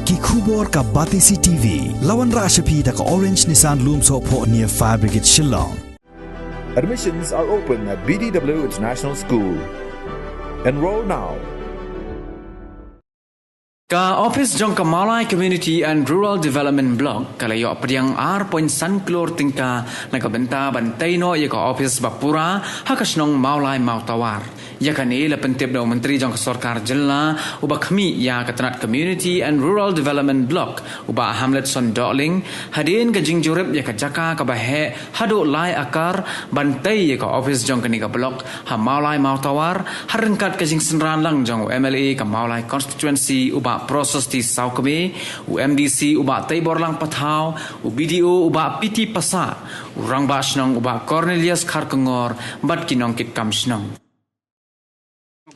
Ki khubor ka Batisi TV. Lawan Rashapi da ka Orange Nissan Lumso po near Fire Brigade Shillong. Admissions are open at BDW International School. Enroll now. Ka Office Jong Kamalai Community and Rural Development Block kalayo pediang R.San Klor tingka nakabenta bantay no ya ka Office Bapura hakasnong Maulai Mautawar. Ya kani la pentip do Menteri Jong Sarkar Jilla uba kami ya katanat Community and Rural Development Block uba Hamlet Son Darling hadin ka jingjurip ya ka jaka ka bahe hado lai akar bantay ya ka Office Jong kani ka block ha Maulai Mautawar harengkat ka jing senran lang jong MLA ka Maulai Constituency uba proses di Saukame, UMDC uba Taibor lang Patau, UBDO uba Piti Pasa, urang basnong uba Cornelius Karkengor, bat kinong kit kamsnong.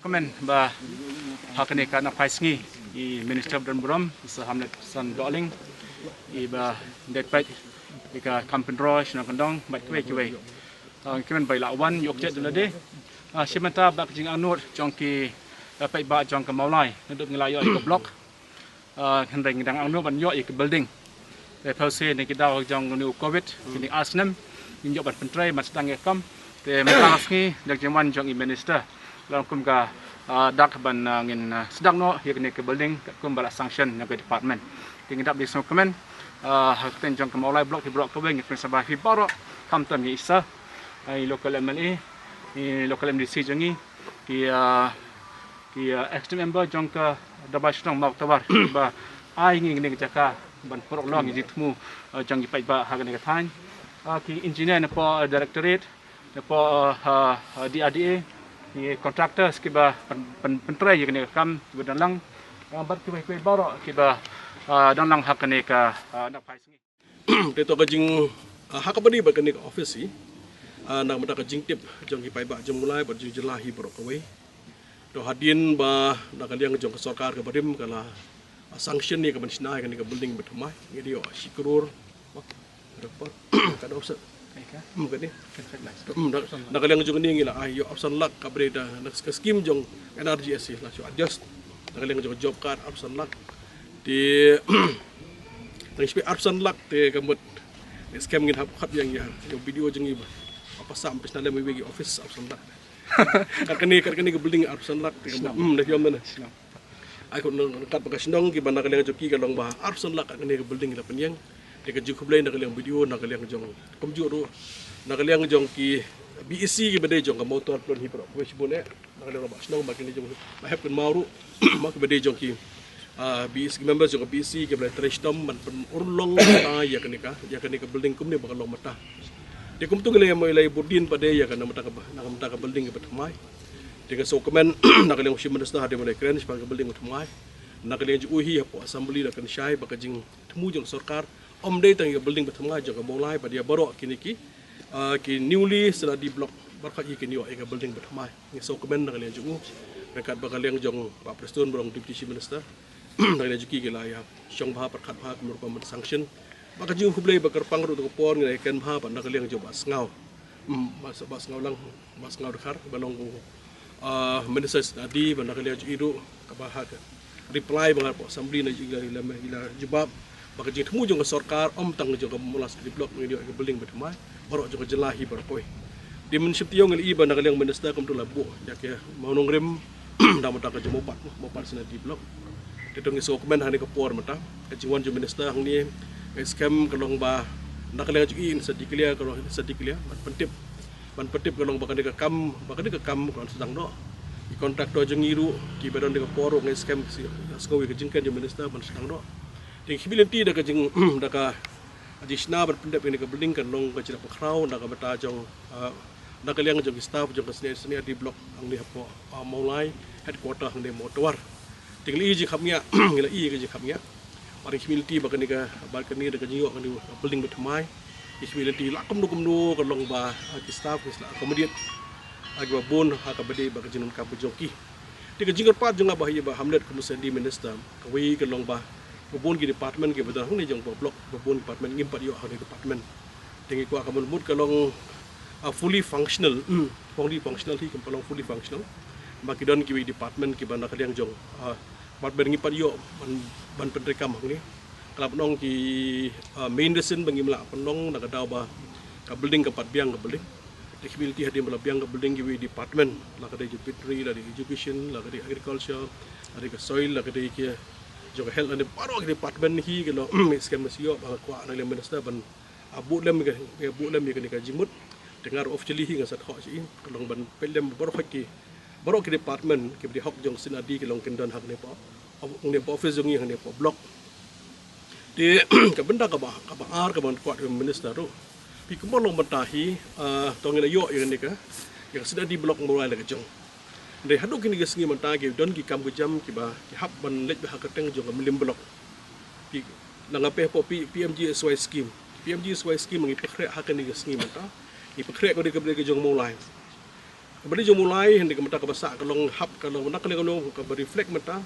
Komen ba hakane kana paisngi I Minister dan Brom sa Hamlet Son Darling I ba detpait ika kampendro sna kandong bat kwe komen ba lawan yok jet dulade simenta ba jing anut jongki dapat ba jong ke Maulai nduk ngelayo ke blok hendeng dang anu ban yo ke building te pause ni kita jong nu covid kini asnem injok ban pentrai mas tang ekam te matasngi dak jaman jong I minister lang kum ka dak ban ngin sedang no kini ke building kum bala sanction na ke department tingin dap di so komen hakten jong ke Maulai blok di blok keweng ke sabah fi baro kam tam ni isa ai local MLA ni local MDC jongi ki ex member jong ka dabashnong Mautawar ba ai ngi ngi jaka ban porok long ji tmu jong pai ba ha ni ka than ki engineer na po directorate na po DRDA ki contractors ki ba pentrai ni ka kam dan lang bat ki bai baro ki ba dan lang hak ni ka nak pai singi teto ka jing hakabadi ba ka office nak mata ka jing tip jong ki pai ba jemulai ba jing jelahi borok away to hadin ba nakaliang jong ke sarkar ke badim kala sanction ni ke bansna kan ke building betumai ngedi yo sikrur report kada offset mungkin ni nakaliang jong ni ngila ayo option lak ka breda nak scheme jong NRGS la so adjust nakaliang jong job card option lak di tapi option lak te kamut scam ngin hap yang ya video jong iba apa sampai nale mewegi office option lak kini ke building Arsan Lak dah yom mana aku kat bekas nong ki bandar kaliang joki kalong bah Arsan Lak kini ke building la penyang de ke juku blai nak kaliang video nak kaliang jong komju ro nak kaliang jong ki BEC ki bade jong ka motor plon hipro wes bone nak kaliang bah nong ba kini jong bah hep kun mauru mak bade jong ki BEC members jong BEC ki blai trestom man urlong ta ya kini ke building kum ni bakalong mata dia kumtu gele mo ilay burdin pada ya kana mata ka building ke betmai dia so komen nakaliang si minister hade mo lay kren pa ka building betmai nakaliang uhi po assembly da kan syai baka jing temu jong sarkar om day tang ka building betmai jong ka molai pa dia baro kini ki newly sela di block barka kini yo ka building betmai ni so komen nakaliang ju rekat bakaliang jong pa preston borong deputy minister nakaliang ki gela ya syong bha perkat bha merupakan sanction maka jing hublay bakar pangru to por ngai ken bha pan nakaliang jo bas ngau bas ngau lang bas ngau dekhar banong minister tadi ban nakaliang jo iru ka bha reply bangar po assembly na jigla ila jawab maka jing temu jong sarkar om tang jo ka mulas di blok ngai ke building betmai baro jo jelahi berpoi di municip tiong ngai ban nakaliang minister kom to labu ya ke maunong rem dam ta ka jo mopat sina di blok tetong iso komen hani ka por mata ka jingwan jo minister hang ni scam kalong ba nakaliang juin sediklia kalau sediklia ban pentip kalong bakal ka kam kalau sedang do di kontraktor jengiru ki badon de poro ngai scam skowi ke jingkan je minister ban sedang do di hibilenti da ka jing da ka adisna ban pentip ini ka building kalong ka cira pakrau da ka bata jong nakaliang jong staff jong seni di blok ang ni hapo Maulai headquarter ang de Mautawar tingli ji khamnya ngila ke ji khamnya Mari community bakan nika balkani dekat jiwa kan di building betmai community lakum do kalong ba ki staff isla kemudian agi babon haka bade bakan jinun ka joki tika jingar pat jonga ba hiya ba Hamlet komisan di minister kawi kalong ba babon ki department ki betul ni jong blok babon department ngimpat yo ha department tingi ko akan mut kalong fully functional functional hi kalong fully functional makidon ki department ki bana kaliang jong bat berngi pat yo ban pendekam ni kalau penong di main desin bagi melak penong nak ada ba ka building ke patbiang ke building disability hadim bala biang ke building di department lah kada jupitri dari education lah dari agriculture dari ke soil lah kada ke juga health and baru ke department hi ke lo scam masio ba kwa na le minister ban abu lem ke jimut dengar officially hi ngasat ho si kalong ban pelem baru ke department ke di hok jong sinadi ke long kendon hak ne po office jong ne po block di ke benda ka ba ar ke ban kwa minister ru pi ke long bentahi tong le yo yang ne ka yang sinadi block mulai le ke jong de hadu kini gesngi menta ke don ki kam jam ki ba ki hab ban lej ba hakateng jong melim block pi langape po PMGSY scheme ngi pekre hakan ni gesngi menta ni pekre ko de ke jong mulai Beri jom mulai hendak kita kebasak kalau hap kalau nak kalau reflect mata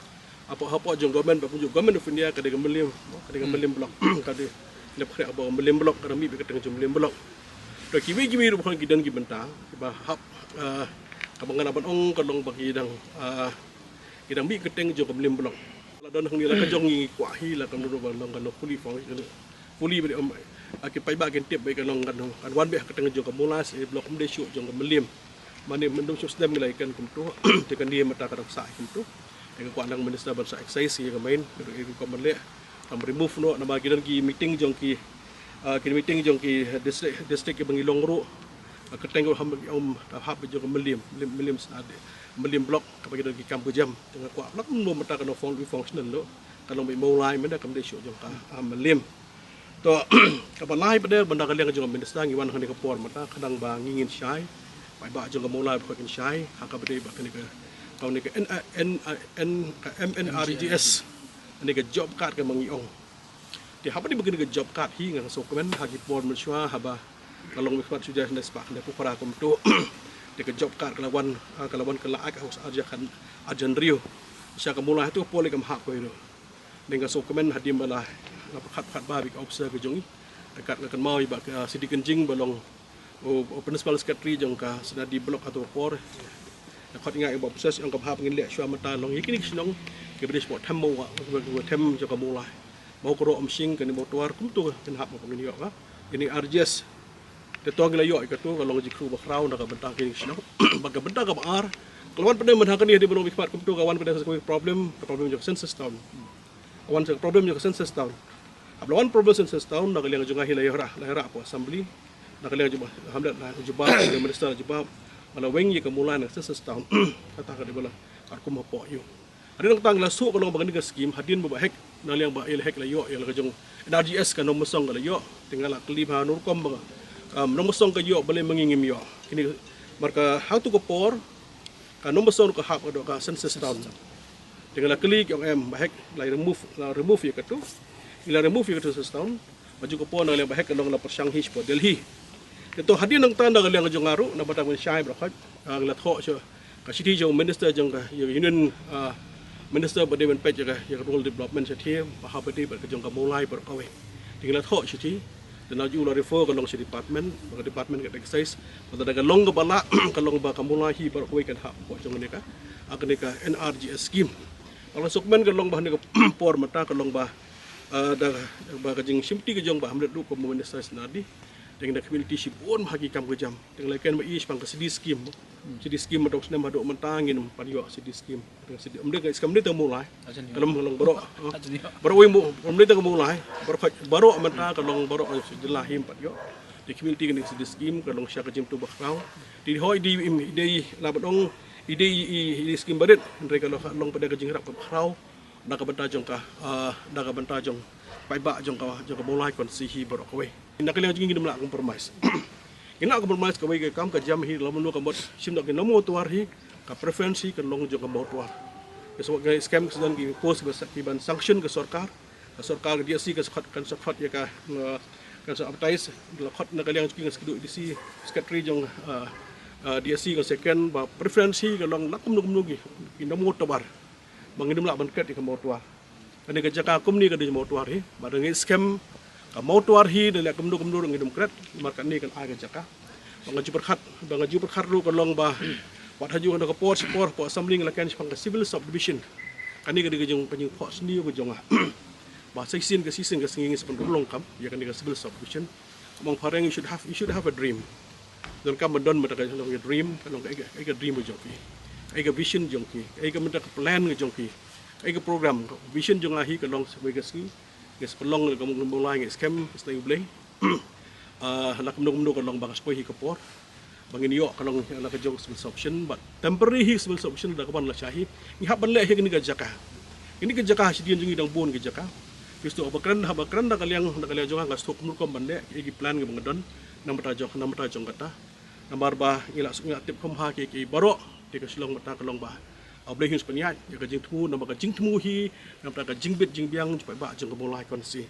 apa jom government berpunjuk government of India kadang melim blok kadang nak kerja apa melim blok kadang mi berkata jom melim blok. Tapi kiwi rupakan kita dan kita bah hap kabangan apa ong kalau bagi kita mi keteng jom melim blok. Kalau dan hendak lah kejong ni kuahi lah kalau kalau fully beri kita pai bagian tip baik kalau kan wan be keteng jom kemulas blok kemudian syuk jom melim. Mana mendung sistem nilaikan kumtu tekan dia mata kadang sak kumtu dengan kuandang minister bangsa excise yang main itu ko menle tam remove no na bagi dan ki meeting jong ki district ke bangilong ru keteng hab jong melim stade melim blok bagi dan ki kampu jam dengan kuat blok no mata kadang functional lo kalau mai mulai menda kam de show jong ka melim to kapan lai pada benda kalian jong minister ngiwan hani ke por mata kadang ba ngingin syai ba jong mulai pakai syai hak bade ba kini ke kau ni ke MNRGS ni ke job card ke mangiong di apa ni begini ke job card hi ngang dokumen hagi pon mensua haba kalau mikmat sudah nes pak ne pukara kom tu di ke job card kelawan kelaak harus ajakan ajan rio sia ke mulai tu poli ke hak ko itu dengan dokumen hadim bala khat ba bik officer ke jongi dekat akan mau iba ke sidi kenjing balong principal secretary jong ka senadi blok atau por khot ngai bo proses yang kabha ngin le shwa mata long yikini snong ke bris bo tham mo wa tham jo ka mulai mau ko om sing ke ni motor kum tu ken hap mo ngin yo ka ini RGS de tong la yo ka tu ka long jikru ba kraw na ka benta kini snong baga benta ka ar kelwan pada men hakan di belum ikpat kum tu kawan pada problem jo census town kawan problem jo census town ablawan problem census town na kaliang jo ngahi la po assembly nak lihat jubah, alhamdulillah jubah dengan minister jubah, malah weng ye kemulan census town, kata kata bala, aku mau po yo. Ada orang tang lasu kalau bagi negara skim hadin berbahek, nak lihat bah hek la yo, yang kejong NRGS kan nomor song kalau yo, tinggal lah kelip nurkom bang, nomor song ke yo boleh mengingim yo. Kini mereka how to kopor, kan nomor song ke hak ada ke census town. Tinggal lah klik yang bahek, lah remove ye ketu, ila remove ye ketu census town, maju kopor nak lihat bahek kalau la persanghish po Delhi. Itu hadir nang tanda kalian jong ngaru na batang syai brakhat nglat kho so ka city jong minister jong ka union minister bade men page ka ya rural development city ha bade ba jong ka mulai par kawe tinglat kho city dan aju la refer ka long city department ka excise pada daga long ka bala ka long ba ka mulai hi par kawe kan ha po jong ne ka akne ka NRGS scheme kalau sukmen ka long ba ne ka por mata ka long ba da ba ka jing simti ka jong ba hamlet lu ko minister senadi dengan community sipun bagi kam kejam dengan lain mai is pang sidi scheme atau senam aduk mentangin padio sidi scheme dengan sidi amde skam ni mulai kalau long baro wi mu amde mulai baro menta kalau baro jelahim padio di community dengan sidi scheme kalau sya kejam tu bakrau di hoi di labadong ide scheme badet mereka long pada kejing rap bakrau nak bentajong ka nak bentajong pai ba jong ka mulai kon sihi baro kowe nak kalian jing ngin melak compromise ina compromise ka wei kam ka jam hi lamun ka bot sim dak nomo tuar hi ka preferensi kan long jong ka bot tuar so ga scam sedang ki post ba ban sanction ke sarkar dia si ka kan sakhat ya ka kan sa advertise la khot nak kalian jing skedu di si secretary jong dia si ka second ba preferensi ka long lakum nugi nomo tuar bangin melak ban kat ka bot tuar kan ka jaka kum ni ka di bot tuar hi ba dengan scam mau tuar hi dari kemdu ngidum kret markat ni kan aga jaka bangaju berkhat ru kan long ba wat haju kan ke por assembly ngelakan pang civil subdivision kan ni ke jong penyu pos ni ke jong ba season ke singing sepen long kam ya kan dia civil subdivision among pareng you should have a dream dan kam don mata ka long dream kalong ai dream jo ki ai vision jong ki ai mata plan jong ki ai program vision jong ahi kalong sebagai ski ges pelong ka mulai ngi scam stay blay nak mendung kalong bagas poi hi kapor bangin yo kalong la ka jong civil option but temporary hi civil option da kapan la shahi ni hab le hi ni ga jaka ini ke jaka sidian jong idang bon ke jaka pistu abakran da kaliang jong ga stok nur kom bande igi plan ge bangdon namata jong kata nambar ba ngila tip kom ha ke baro de ka silong mata kalong ba ableh hin spanyat ya ka jing tmu namaka jing tmu hi namata ka jing bit jing biang cepat ba jong ka bolai kon si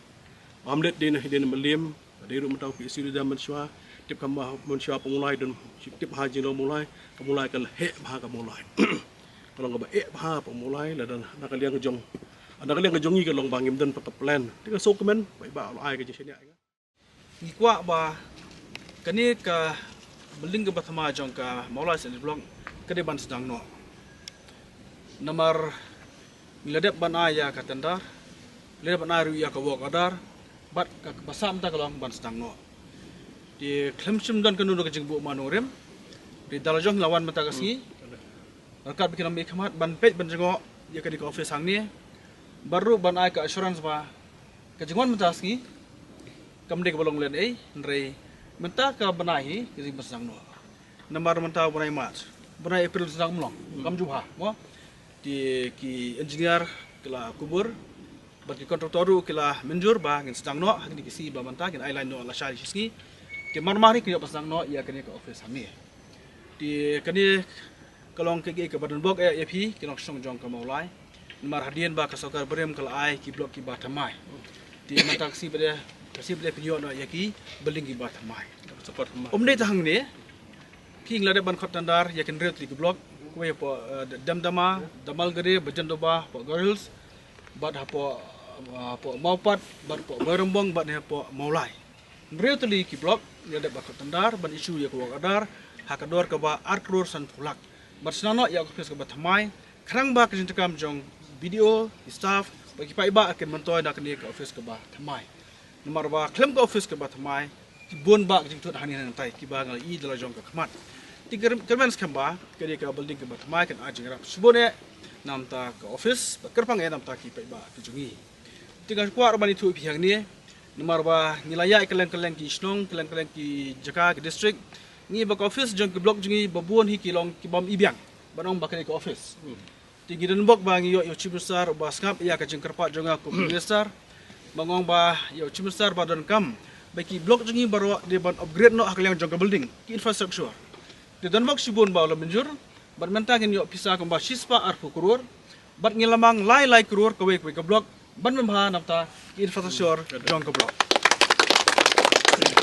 amlet den meliam de ru mata ki sidu daman shwa tip kam ba mon shwa pemulai dan tip ha jing lo mulai kemulai ka he ba ka mulai kalong ba ba pemulai la dan nak kaliang jong ni kalong bangim dan pak plan tika so kemen ba ai ka jing ni kwa ba kani ka beling ke bathama jong ka maulai sen blong kade ban sedang no namar miladep ban aya ka tandar ledep ban aru ya ka wok adar bat ka basam ta kalong ban sedang no di klemsim dan kanu ka jing bu manorem di dalajong lawan mata kasngi rakat bikin ambil khamat ban pej ban jengo ya ka di ka office hang ni baru ban ai ka assurance ba ka jingon mata kasngi kamde ka bolong len ei nrei menta ka banai ke jing basang no namar menta banai mat banai april sedang mlong kam jubha mo di ki engineer kala kubur bagi kontraktoru kala menjur ba ngin sedang no hak di kisi ba menta ngin airline no la shari sini ke marmari ke basang no ya kene ka office hami di kene kalong ke badan bok ap kinok song jong ka maulai namar hadian ba ka sokar berem kala ai ki blok ki ba tamai di menta kisi bade kasi beli penyo no yaki beling ki ba tamai support omne tahang ne king lade ban khotandar yakin ret li blok ko po damdama damal gade bajandoba po girls bad po maupat bad po berembong bad po maulai ret li ki blok lade ban khotandar ban isu ya ko adar hakador ka ba arkror san pulak barsnano ya ko pes ka ba tamai krang ba kintakam jong video staff bagi pai ba akan mentoy nak ni ka office ka ba tamai nomor ba klem ka office ka ba tamai bon ba jing tut hanin nantai ki ba ngal I dala jong ka khamat ti kermen skamba kedi ka building ka ba tamai kan ajing rap subone namta ka office ba kerpang e namta ki pai ba ki jungi ti ga kwa arbani thu phihang ni nomor ba ngilaya keleng ki snong keleng ki jaka ki district ni ba ka office jong ki block jungi babon hi kilong ki bam ibyang banong ba kedi ka office ti gidan bok ba ngi yo chief minister ba skap ya ka jing kerpa jonga ko minister bangong ba yo chief minister ba don kam bagi blok jungi baru dia ban upgrade no hakliang jongka building ki infrastructure di don bok sibon ba la menjur ban mentangin yo pisa ko ba sispa arfu kurur bat ngilamang lai kurur ko we ka blok ban memha napta ki infrastructure jongka blok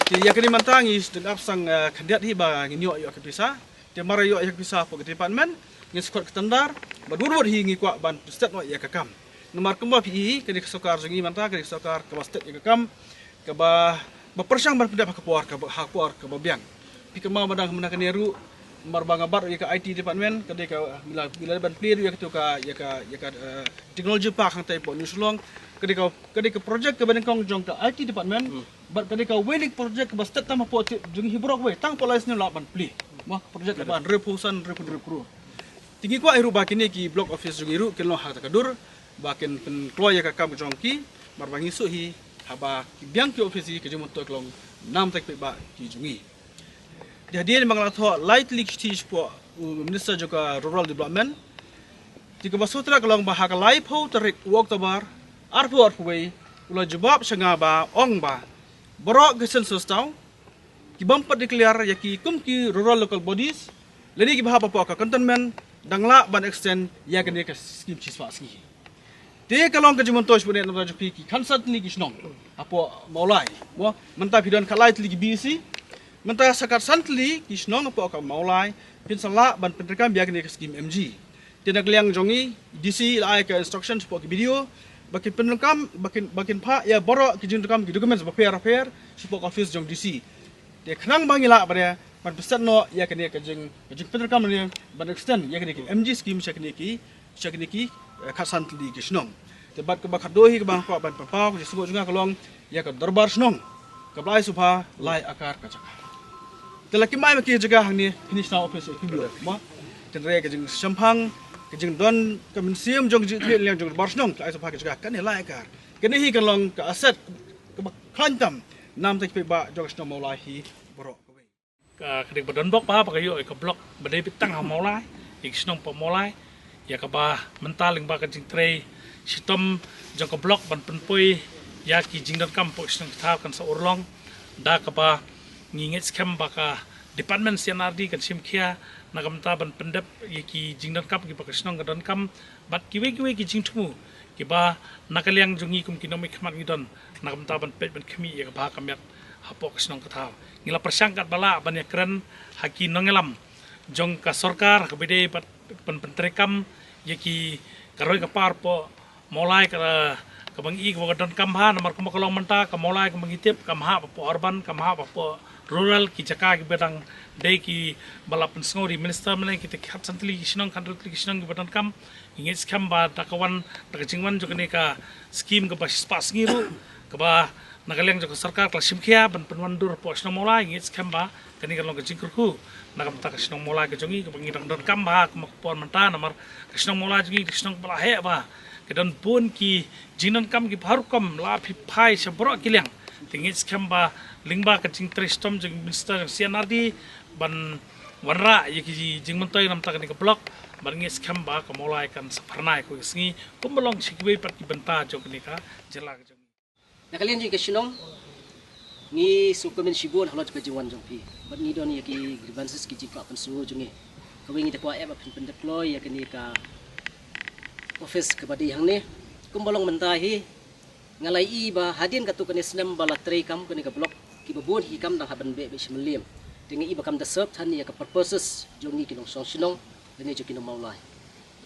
ti yakini mentangi dengan sang kandidat hi ba ngi yo ka pisa ti mara yo ka pisa ko department ngi skot standar ba durwur hi ngi kwa ban state no ya ka kam nomor kemba pi kini kesokar jungi manta kini kesokar ke state ya ka kam ke ba persang ban pindah ke puar ke hak puar ke biang pi kemau madang menakan neru marbanga bar ya ke IT department ke ka bila ban clear ya ka technology park hang tai po nusulong ke ka project ke banengkong jong ke IT department bar ke ka welik project ke state tama po jungi hibrok we tang polais ni la ban pli mah project ban repusan repro tinggi kwa iru bakini ki block office jungi iru kelno hak takadur bakin pen keluar ka kam jong ki marbangi su hi haba ki biang ki office ki jumot to klong nam tak ba ki jungi dia mangala tho lightly stage po minister joka rural development ti ka basotra klong ba hak live ho tarik work tabar arfu we ula jawab sanga ba ong ba borok gesen sostau ki bampat declare ya ki kum ki rural local bodies leni ki bahapa po ka cantonment dangla ban extend ya ka ne ka scheme chiswa ski te kalong ka jumon tosh punya namra jupi ki khansat ni kisnong apo maulai mo menta pidon khalai tli BC menta sakat santli kisnong apo ka maulai pin sala ban penrekam biak ni scheme MG te nak liang jongi DC ai ka instructions po ki video bakin penrekam bakin pha ya boro ki jundukam ki documents ba fair support office jong DC te khnang bangila bare ban pesan no ya ka jing penrekam ni ban extend ya ki MG scheme shakni ki khasantli kisnong Tebat ke bakat dohi ke bang ko ban papau ke sugo juga kalong ya ke darbar snong. Ke blai supha lai akar ka chaka. Telaki mai ma ki jaga hang ni national office ki bio ma. Tenre ke jing sampang ke jing don ke mensiam jong ji liang jong bar snong lai supha ke jaga kan ni lai akar. Kini hi kalong ke aset ke klantam nam tak pe ba jong snong maulai hi borok. Kedik badan bok pa pakayo ke blok badai pitang ha maulai ik snong pa maulai ya ka ba mentaling ba ka jing trei sitom jong ke blok ban penpui ya ki jing dan kampo snong tha kan sa urlong da ka ba ngingit skam ba ka department sianardi kan simkhia na kamta ban pendep ya ki jing dan kap ki pa snong ka dan kam bat kiwe ki jing thumu ki ba nakaliang jongi kum kinomik khmat ngidon na kamta ban pet ban khmi ya ka ba kamyat hapok snong ka tha ngila persangkat bala banyak keren haki nongelam jong ka sorkar ka bede pentrekam yaki karoi ka par po molai ka bang i ka don kamha namar ka makolong menta ka molai ka mangitip kamha po urban kamha po rural ki jaka ki bedang dei ki bala pensngori minister mene ki tekhat santli kisnong kandrutli kisnong ki bedang kam ingit skam ba takawan takajingwan jokne ka scheme ka basis pas ngiru ka ba nakaleng joko sarkar kala simkhia ban penwandur po snong molai ngit skamba kani kalong ka jingkurku nakam ta snong molai ka jongi ka bangidang don kamba ka makpon menta namar ka snong molai jongi ka snong bala he ba ka don pun ki jinan kam ki bharukam la phi phai se bro kileng tingit skamba lingba ka jing tristom jing minister sianardi ban warra yaki jing mentoy nam ta kani ka blok ban ngit skamba ka molai kan saparnai ko sngi kumbalong sikwe pat ki benta jokni ka jela ka nakalian juga sinong ni sukumen sibul halot ke jingwan jongpi bat ni don yaki grievances ki jika pen suhu jungi kawingi takwa ep apin pen deploy yakini ka office ke badi hang ne kumbalong mentahi ngalai i ba hadin katu kene snem bala trei kam kene ka blok ki babon hi kam dang haban be shmelim tingi i bakam da serve than ya ka purposes jongi kinong song sinong dene jo kinong maulai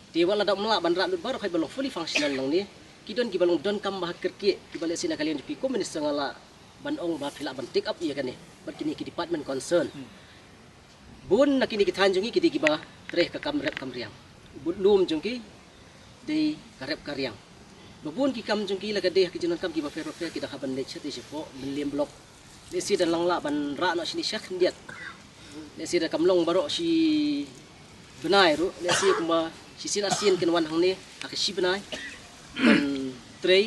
ti wala da mla ban ra lut bar khai balong fully functional long ni kidon ki balong don kam bah kerki ki balik sina kalian di piko minister ngala banong ba phila ban take up iya kane bat kini ki department concern bun nakini ki thanjungi ki di ba treh ka kam rep kam riang lum jungki de karep karyang babun ki kam jungki laga de ki jinon kam ki ba fer ki da haban le chati sipo menlim blok le si dan langla ban ra no sini syakh ndiat le si da kamlong baro si benai ru le si kuma si sin asin kin wan hang ne akashi benai ban trei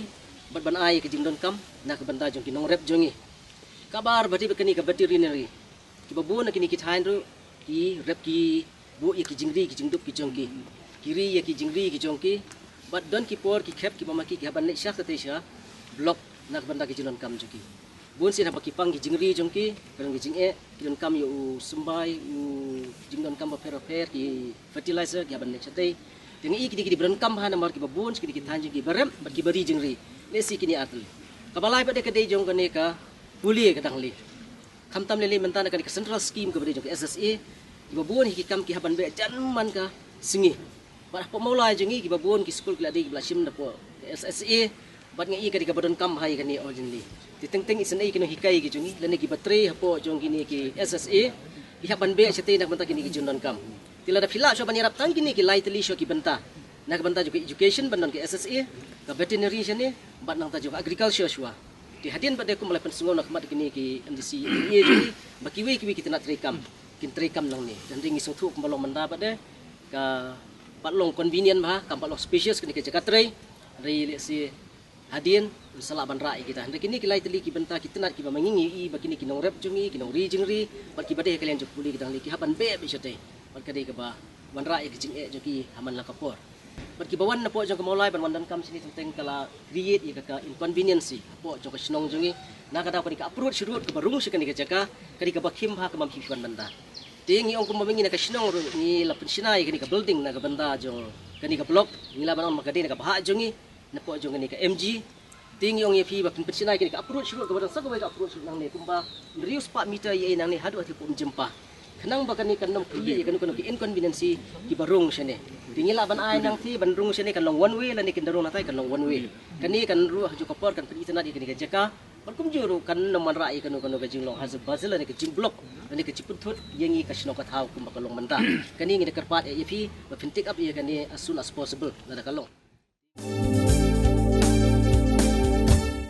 bat ban ai ke jingdon kam na ke banda jong ki nong rep jongi kabar bati bekani ka bati rineri ki babu na kini ki thain ru ki rep ki bu ye ki jingri ki jingdup ki jongki kiri ye ki jingri ki jongki bat don ki por ki khep ki mamaki ki haban le syak te sha blok na ke banda ki jingdon kam joki bun sin haba ki pang ki jingri jongki kan ki jinge ki don kam yu sumbai yu jingdon kam ba fer ki fertilizer ki haban le chate tingi kini beron kam ha namar ki babun kini ki thanjing ki barem bat ki bari jingri lesi kini atli kabalai pade ke dei jong kane ka puli ka dangli khamtam lele mentana ka central scheme ka bari jong SSA ki babun ki kam ki haban be janman ka singi bat po maulai jongi ki babun ki school ki ladi ki blasim da po SSA bat ngi ka beron kam hai kani originally titeng isen ai kino hikai ki jongi lene ki batre hapo jong kini ki SSA ki haban be chete nak benta kini ki jondon kam tila da phila so banirap tang kini ki lightly so ki benta nak benta juga education bandon ke SSA ka veterinary sini bat nang ta juga agriculture shwa di hadin bade ko malai pensungo nak mat kini ki MDC ye jadi bakiwe ki kita nak trekam kin trekam nang ni dan ringi so thu kumbalong manda bade ka patlong convenient ba kam patlong species kini ke jakatrei ri si hadin sala ban rai kita hendak kini ki lightly ki benta kita nak ki mangingi i bakini ki nong rep jungi ki nong ri jingri bat ki bade kalian jok puli kita li ki haban be be chate kadai ke ba wan ra ye kicing e joki haman la kapor bar ki bawan na po jong kamolai ban wandan kam sini tenteng kala create ye ka inconvenience po jong ka snong jongi na kada ko ka approach shurut ke barung se kani ka jaka kadi ka bakhim ha ka mam hifan banda tingi ong kumamingi na ka snong ro ni la pensinai kani ka building na ka banda jong kani ka block ni la ban makadi na ka baha jongi na po jong kani ka MG tingi ong ye phi ba pensinai kani ka approach shurut ka ban sa ka ba approach nang ne kumba rius pak meter ye nang ne hadu atil pum jempa kenang bakani kanong piye kanu ki inconvenience ki barung sene tingila ban ai nang ti bandrung sene kan long one way la ni kindarung natai kan long one way kani kan ruah ju kapor kan pedi tanah di kani ka jaka balkum juru kan naman rai kanu ka jinglong hazab bazil la ni ka jinglok la ni ka ciputhut yengi ka sino ka thau kum bakalong manta kani ngi karpat ye phi ba fintik up ye kani as soon as possible la kalong